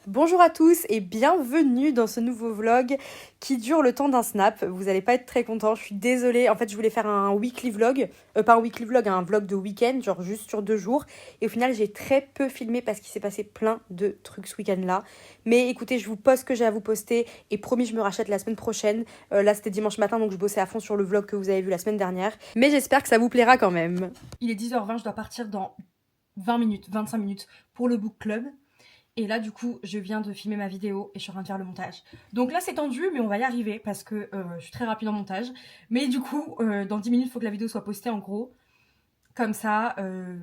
Bonjour à tous et bienvenue dans ce nouveau vlog qui dure le temps d'un snap. Vous allez pas être très contents, je suis désolée. En fait, je voulais faire un weekly vlog, pas un weekly vlog, un vlog de week-end, genre juste sur 2 jours. Et au final, j'ai très peu filmé parce qu'il s'est passé plein de trucs ce week-end-là. Mais écoutez, je vous poste ce que j'ai à vous poster et promis, je me rachète la semaine prochaine. Là, c'était dimanche matin, donc je bossais à fond sur le vlog que vous avez vu la semaine dernière. Mais j'espère que ça vous plaira quand même. Il est 10h20, je dois partir dans 20 minutes, 25 minutes pour le book club. Et là, du coup, je viens de filmer ma vidéo et je suis en train de faire le montage. Donc là, c'est tendu, mais on va y arriver parce que je suis très rapide en montage. Mais du coup, dans 10 minutes, il faut que la vidéo soit postée en gros. Comme ça,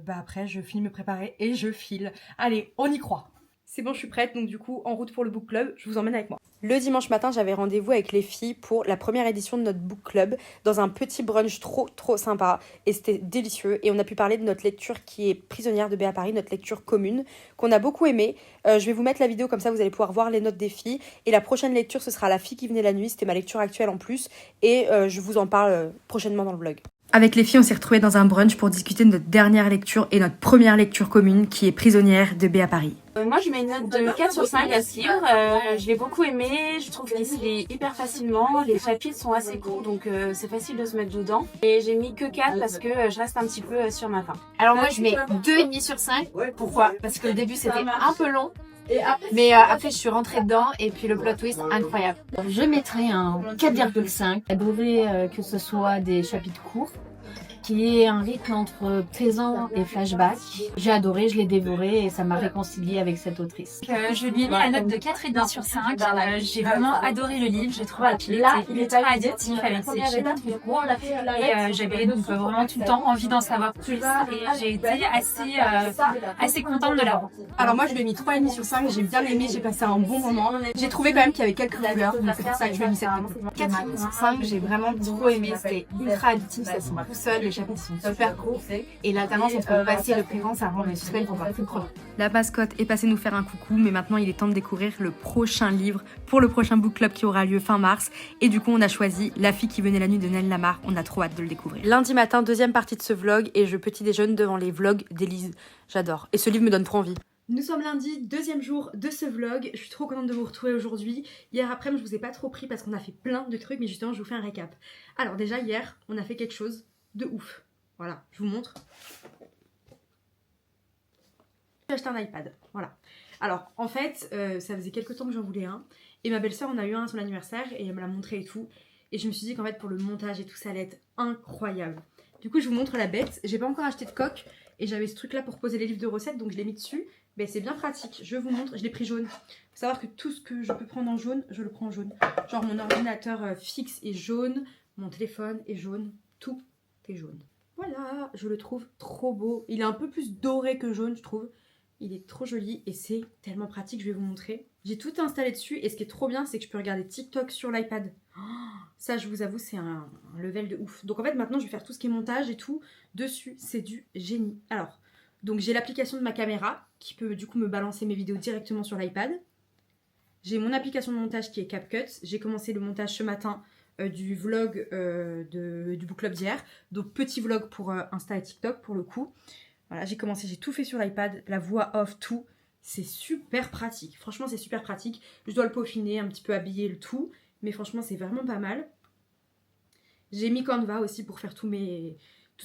après, je finis me préparer et je file. Allez, on y croit. C'est bon, je suis prête. Donc du coup, en route pour le book club, je vous emmène avec moi. Le dimanche matin, j'avais rendez-vous avec les filles pour la première édition de notre book club dans un petit brunch trop sympa et c'était délicieux et on a pu parler de notre lecture qui est Prisonnière de Béa Paris, notre lecture commune qu'on a beaucoup aimée. Je vais vous mettre la vidéo comme ça vous allez pouvoir voir les notes des filles et la prochaine lecture ce sera La fille qui venait la nuit, c'était ma lecture actuelle en plus et je vous en parle prochainement dans le vlog. Avec les filles, on s'est retrouvés dans un brunch pour discuter de notre dernière lecture et notre première lecture commune qui est Prisonnière de Béa Paris. Moi je mets une note de 4 sur 5 à ce livre, je l'ai beaucoup aimé, je trouve qu'il se lit hyper facilement, les chapitres sont assez courts donc c'est facile de se mettre dedans. Et j'ai mis que 4 parce que je reste un petit peu sur ma faim. Alors moi je mets 2,5 sur 5, pourquoi? Parce que le début c'était un peu long, mais après je suis rentrée dedans et puis le plot twist incroyable. Je mettrai un 4,5, adoré que ce soit des chapitres courts, qui est un rythme entre présent et flashback. J'ai adoré, je l'ai dévoré et ça m'a réconciliée avec cette autrice. Je lui ai mis la note de 4,5 sur 5. J'ai vraiment adoré le livre, j'ai trouvé qu'il était ultra addictif avec ses chapitres courts et j'avais donc vraiment tout le temps envie d'en savoir plus et j'ai été assez contente de l'avoir. Alors moi je lui ai mis 3,5 sur 5, j'ai bien aimé, j'ai passé un bon moment. J'ai trouvé quand même qu'il y avait quelques couleurs, donc c'est pour ça que je lui ai mis cette note. 4,5 sur 5, j'ai vraiment trop aimé, c'était ultra addictif, ça se sent tout seul, les chapitres sont super courts et l'alternance entre le passé et le présent ça rend le suspense encore plus prenant. La mascotte est passée nous faire un coucou, mais maintenant il est temps de découvrir le prochain livre pour le prochain book club qui aura lieu fin mars. Et du coup, on a choisi La fille qui venait la nuit de Nell Lamar. On a trop hâte de le découvrir. Lundi matin, deuxième partie de ce vlog et je petit déjeune devant les vlogs d'Élise. J'adore. Et ce livre me donne trop envie. Nous sommes lundi, deuxième jour de ce vlog. Je suis trop contente de vous retrouver aujourd'hui. Hier après, je vous ai pas trop pris parce qu'on a fait plein de trucs, mais justement, je vous fais un récap. Alors déjà, hier, on a fait quelque chose de ouf. Voilà, je vous montre. J'ai acheté un iPad, voilà. Alors, en fait, ça faisait quelques temps que j'en voulais un. Et ma belle-sœur en a eu un à son anniversaire et elle me l'a montré et tout. Et je me suis dit qu'en fait, pour le montage et tout, ça allait être incroyable. Du coup, je vous montre la bête. J'ai pas encore acheté de coque et j'avais ce truc-là pour poser les livres de recettes, donc je l'ai mis dessus. Mais c'est bien pratique. Je vous montre, je l'ai pris jaune. Faut savoir que tout ce que je peux prendre en jaune, je le prends en jaune. Genre mon ordinateur fixe est jaune, mon téléphone est jaune, tout est jaune. Voilà, je le trouve trop beau. Il est un peu plus doré que jaune, je trouve. Il est trop joli et c'est tellement pratique, je vais vous montrer. J'ai tout installé dessus et ce qui est trop bien, c'est que je peux regarder TikTok sur l'iPad. Oh, ça, je vous avoue, c'est un level de ouf. Donc en fait, maintenant, je vais faire tout ce qui est montage et tout dessus. C'est du génie. Alors, donc j'ai l'application de ma caméra qui peut du coup me balancer mes vidéos directement sur l'iPad. J'ai mon application de montage qui est CapCut. J'ai commencé le montage ce matin du vlog du book club d'hier. Donc petit vlog pour Insta et TikTok pour le coup. Voilà, j'ai commencé, j'ai tout fait sur l'iPad, la voix off, tout. C'est super pratique. Franchement, c'est super pratique. Je dois le peaufiner, un petit peu habiller le tout. Mais franchement, c'est vraiment pas mal. J'ai mis Canva aussi pour faire toutes mes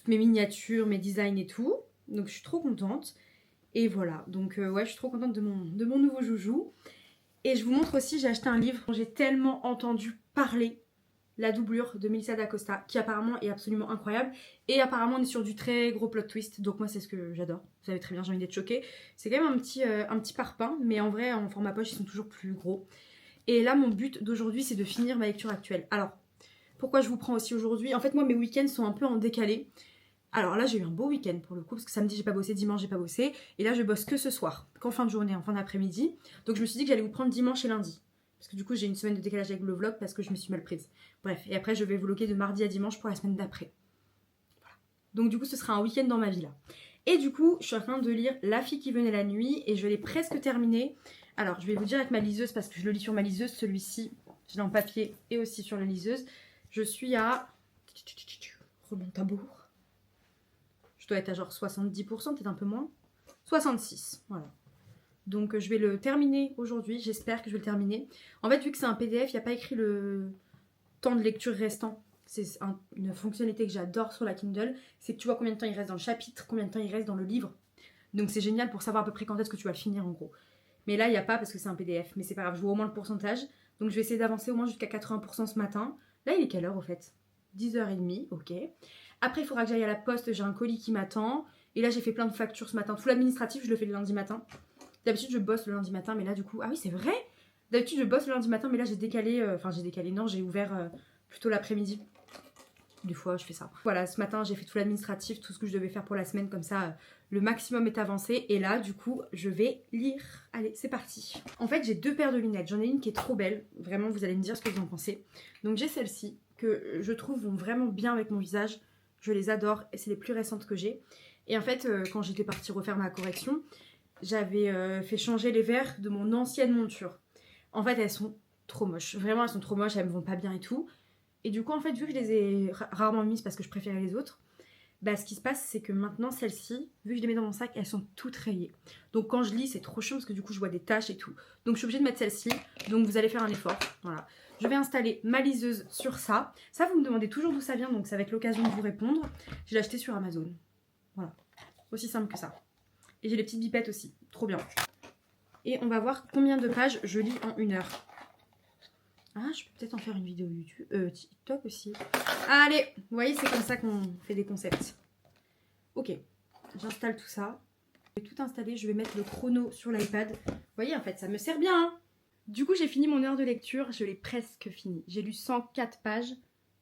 miniatures, mes designs et tout. Donc je suis trop contente. Et voilà, donc ouais, je suis trop contente de mon nouveau joujou. Et je vous montre aussi, j'ai acheté un livre dont j'ai tellement entendu parler. La doublure de Melissa d'Acosta, qui apparemment est absolument incroyable. Et apparemment on est sur du très gros plot twist, donc moi c'est ce que j'adore. Vous savez très bien, j'ai envie d'être choquée. C'est quand même un petit parpaing, mais en vrai en format poche ils sont toujours plus gros. Et là mon but d'aujourd'hui c'est de finir ma lecture actuelle. Alors, pourquoi je vous prends aussi aujourd'hui? En fait moi mes week-ends sont un peu en décalé. Alors là j'ai eu un beau week-end pour le coup, parce que samedi j'ai pas bossé, dimanche j'ai pas bossé. Et là je bosse que ce soir, qu'en fin de journée, en fin d'après-midi. Donc je me suis dit que j'allais vous prendre dimanche et lundi. Parce que du coup j'ai une semaine de décalage avec le vlog parce que je me suis mal prise. Bref, et après je vais vlogger de mardi à dimanche pour la semaine d'après. Voilà. Donc du coup ce sera un week-end dans ma vie là. Et du coup je suis en train de lire La fille qui venait la nuit et je l'ai presque terminé. Alors je vais vous dire avec ma liseuse parce que je le lis sur ma liseuse. Celui-ci, je l'ai en papier et aussi sur la liseuse. Je suis à... Rebond tambour. Je dois être à genre 70%, peut-être un peu moins. 66, voilà. Donc je vais le terminer aujourd'hui, j'espère que je vais le terminer. En fait, vu que c'est un PDF, il n'y a pas écrit le temps de lecture restant. C'est une fonctionnalité que j'adore sur la Kindle, c'est que tu vois combien de temps il reste dans le chapitre, combien de temps il reste dans le livre. Donc c'est génial pour savoir à peu près quand est-ce que tu vas le finir en gros. Mais là, il n'y a pas parce que c'est un PDF, mais c'est pas grave, je vois au moins le pourcentage. Donc je vais essayer d'avancer au moins jusqu'à 80% ce matin. Là, il est quelle heure au fait? 10h30, ok. Après, il faudra que j'aille à la poste, j'ai un colis qui m'attend. Et là, j'ai fait plein de factures ce matin. Tout l'administratif, je le fais le lundi matin. D'habitude, je bosse le lundi matin, mais là, du coup... Ah oui, c'est vrai. D'habitude, je bosse le lundi matin, mais là, j'ai décalé... non, j'ai ouvert plutôt l'après-midi. Des fois, je fais ça. Voilà, ce matin, j'ai fait tout l'administratif, tout ce que je devais faire pour la semaine. Comme ça, le maximum est avancé. Et là, du coup, je vais lire. Allez, c'est parti. En fait, j'ai 2 paires de lunettes. J'en ai une qui est trop belle. Vraiment, vous allez me dire ce que vous en pensez. Donc, j'ai celle-ci, que je trouve vont vraiment bien avec mon visage. Je les adore. Et c'est les plus récentes que j'ai. Et en fait, quand j'étais partie refaire ma correction, j'avais fait changer les verres de mon ancienne monture. En fait, elles sont trop moches. Vraiment, elles sont trop moches, elles me vont pas bien et tout. Et du coup, en fait, vu que je les ai rarement mises parce que je préférais les autres, bah, ce qui se passe, c'est que maintenant, celles-ci, vu que je les mets dans mon sac, elles sont toutes rayées. Donc quand je lis, c'est trop chiant parce que du coup, je vois des taches et tout. Donc je suis obligée de mettre celle-ci. Donc vous allez faire un effort. Voilà. Je vais installer ma liseuse sur ça. Ça, vous me demandez toujours d'où ça vient, donc ça va être l'occasion de vous répondre. Je l'ai acheté sur Amazon. Voilà. Aussi simple que ça. Et j'ai les petites bipettes aussi. Trop bien. Et on va voir combien de pages je lis en 1 heure. Ah, je peux peut-être en faire une vidéo YouTube, TikTok aussi. Allez, vous voyez, c'est comme ça qu'on fait des concepts. Ok, j'installe tout ça. Je vais tout installer, je vais mettre le chrono sur l'iPad. Vous voyez, en fait, ça me sert bien. Hein. Du coup, j'ai fini mon heure de lecture, je l'ai presque fini. J'ai lu 104 pages,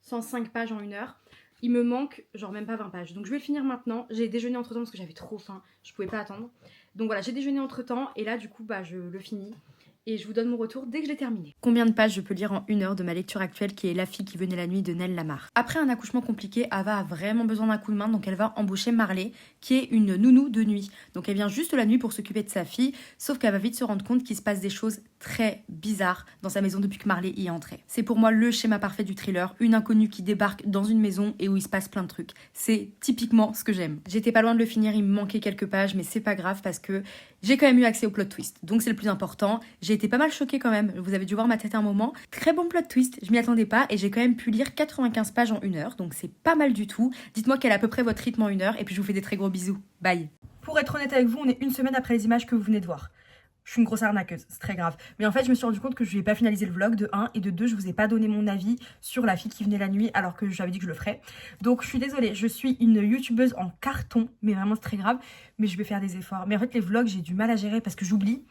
105 pages en 1 heure. Il me manque genre même pas 20 pages. Donc je vais le finir maintenant. J'ai déjeuné entre temps parce que j'avais trop faim. Je pouvais pas attendre. Donc voilà, j'ai déjeuné entre temps et là du coup bah je le finis. Et je vous donne mon retour dès que je l'ai terminé. Combien de pages je peux lire en 1 heure de ma lecture actuelle qui est La fille qui venait la nuit de Nell Lamar. Après un accouchement compliqué, Ava a vraiment besoin d'un coup de main, donc elle va embaucher Marley, qui est une nounou de nuit. Donc elle vient juste la nuit pour s'occuper de sa fille, sauf qu'elle va vite se rendre compte qu'il se passe des choses très bizarres dans sa maison depuis que Marley y est entrée. C'est pour moi le schéma parfait du thriller, une inconnue qui débarque dans une maison et où il se passe plein de trucs. C'est typiquement ce que j'aime. J'étais pas loin de le finir, il me manquait quelques pages, mais c'est pas grave parce que j'ai quand même eu accès au plot twist, donc c'est le plus important. J'ai été pas mal choquée quand même, vous avez dû voir ma tête à un moment. Très bon plot twist, je m'y attendais pas et j'ai quand même pu lire 95 pages en 1 heure, donc c'est pas mal du tout. Dites-moi quel est à peu près votre rythme en 1 heure et puis je vous fais des très gros bisous. Bye. Pour être honnête avec vous, on est 1 semaine après les images que vous venez de voir. Je suis une grosse arnaqueuse, c'est très grave. Mais en fait, je me suis rendu compte que je n'ai pas finalisé le vlog de 1 et de 2, je vous ai pas donné mon avis sur La fille qui venait la nuit alors que j'avais dit que je le ferais. Donc je suis désolée, je suis une youtubeuse en carton, mais vraiment c'est très grave. Mais je vais faire des efforts. Mais en fait, les vlogs, j'ai du mal à gérer parce que j'oublie,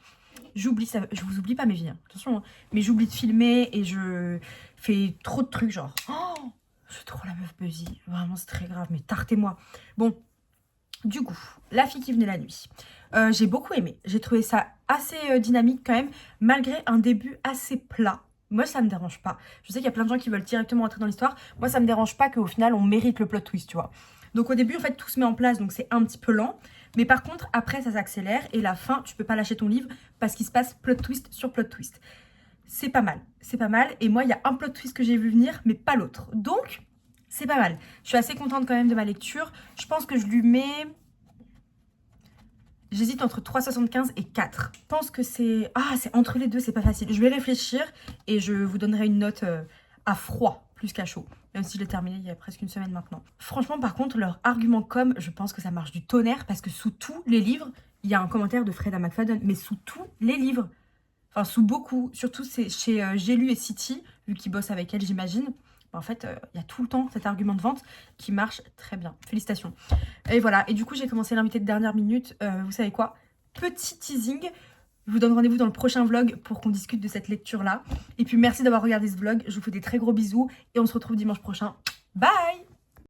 je vous oublie pas mes vies, hein. Attention, hein. Mais j'oublie de filmer et je fais trop de trucs genre, oh, je suis trop la meuf buzzy, vraiment c'est très grave, mais tartez-moi. Bon, du coup, La fille qui venait la nuit. J'ai beaucoup aimé. J'ai trouvé ça assez dynamique quand même, malgré un début assez plat. Moi, ça me dérange pas. Je sais qu'il y a plein de gens qui veulent directement entrer dans l'histoire. Moi, ça me dérange pas qu'au final, on mérite le plot twist, tu vois. Donc au début, en fait, tout se met en place, donc c'est un petit peu lent. Mais par contre, après, ça s'accélère. Et la fin, tu peux pas lâcher ton livre parce qu'il se passe plot twist sur plot twist. C'est pas mal. C'est pas mal. Et moi, il y a un plot twist que j'ai vu venir, mais pas l'autre. Donc, c'est pas mal. Je suis assez contente quand même de ma lecture. Je pense que je lui mets... J'hésite entre 3,75 et 4. Je pense que c'est... Ah, c'est entre les deux, c'est pas facile. Je vais réfléchir et je vous donnerai une note à froid plus qu'à chaud. Même si je l'ai terminé il y a presque 1 semaine maintenant. Franchement, par contre, leur argument com, je pense que ça marche du tonnerre parce que sous tous les livres, il y a un commentaire de Freda McFadden. Mais sous tous les livres, enfin sous beaucoup, surtout c'est chez J'ai lu et City, vu qu'ils bossent avec elle, j'imagine. En fait, il y a tout le temps cet argument de vente qui marche très bien. Félicitations. Et voilà. Et du coup, j'ai commencé l'invité de dernière minute. Vous savez quoi? Petit teasing. Je vous donne rendez-vous dans le prochain vlog pour qu'on discute de cette lecture-là. Et puis, merci d'avoir regardé ce vlog. Je vous fais des très gros bisous. Et on se retrouve dimanche prochain. Bye!